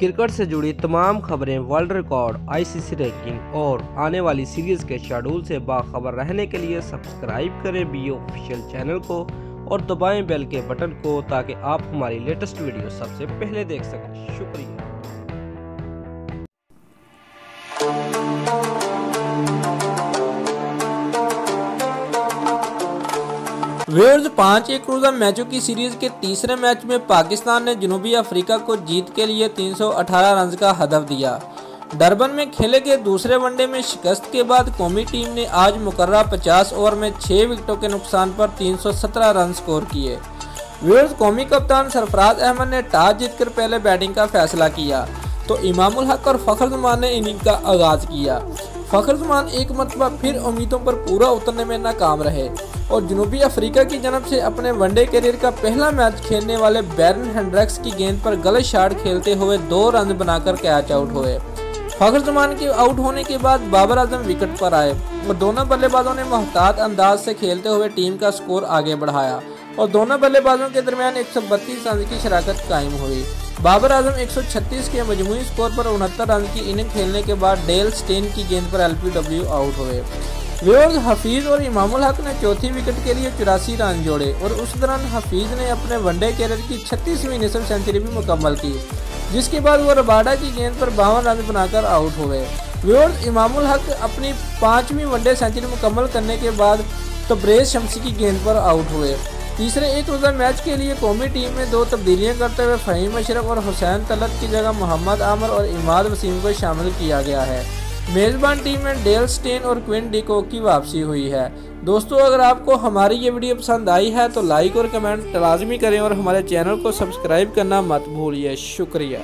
Cricket से जुड़ी तमाम खबरें, वर्ल्ड रिकॉर्ड, आईसीसी रैंकिंग और आने वाली सीरीज के शेड्यूल से बाखबर रहने के लिए सब्सक्राइब करें बी ऑफिशियल चैनल को और दबाएं बेल के बटन को ताकि आप हमारी लेटेस्ट वीडियो सबसे पहले देख सकें। शुक्रिया। व्यूअर्स, 5 एकरोजा मैचों की सीरीज के तीसरे मैच में पाकिस्तान ने जनूबी अफ्रीका को जीत के लिए 318 रन का हदफ दिया। डरबन में खेले गए दूसरे वनडे में शिकस्त के बाद कौमी टीम ने आज मुकर्रर 50 ओवर में 6 विकेटों के नुकसान पर 317 रन स्कोर किए। व्यूअर्स, कौमी कप्तान सरफराज अहमद ने टॉस जीतकर पहले बैटिंग का फैसला किया तो इमामुल हक और फखर जमान ने इनिंग का आगाज किया। फखर जमान एक मरतबा फिर उम्मीदों पर पूरा उतरने में नाकाम रहे और जनूबी अफ्रीका की जानब से अपने वनडे करियर का पहला मैच खेलने वाले बैरन हेंड्रिक्स की गेंद पर गलत शॉट खेलते हुए 2 रन बनाकर कैच आउट हुए। फखर जमान के आउट होने के बाद बाबर आजम विकेट पर आए और दोनों बल्लेबाजों ने मोहतात अंदाज से खेलते हुए टीम का स्कोर आगे बढ़ाया और दोनों बल्लेबाजों के दरमियान 132 रन की शराकत कायम हुई। बाबर आजम 136 के मजमूई स्कोर पर 69 रन की इनिंग खेलने के बाद डेल स्टेन की गेंद पर एलपीडब्ल्यू आउट हुए। व्यूअर्स, हफीज और इमामुल हक ने चौथी विकेट के लिए 84 रन जोड़े और उस दौरान हफीज ने अपने वनडे कैरियर की 36वीं निसफ सेंचुरी भी मुकम्मल की, जिसके बाद वो रबाडा की गेंद पर 52 रन बनाकर आउट हुए। व्यूअर्स, इमामुल हक अपनी 5वीं वनडे सेंचुरी मुकम्मल करने के बाद तबरेज शमसी की गेंद पर आउट हुए। तीसरे एक रोज़ा मैच के लिए कौमी टीम में 2 तब्दीलियां करते हुए फ़हीम अशरफ और हुसैन तलत की जगह मोहम्मद आमर और इमाद वसीम को शामिल किया गया है। मेज़बान टीम में डेल स्टेन और क्विन डिकॉक की वापसी हुई है। दोस्तों, अगर आपको हमारी ये वीडियो पसंद आई है तो लाइक और कमेंट लाजमी करें और हमारे चैनल को सब्सक्राइब करना मत भूलिए। शुक्रिया।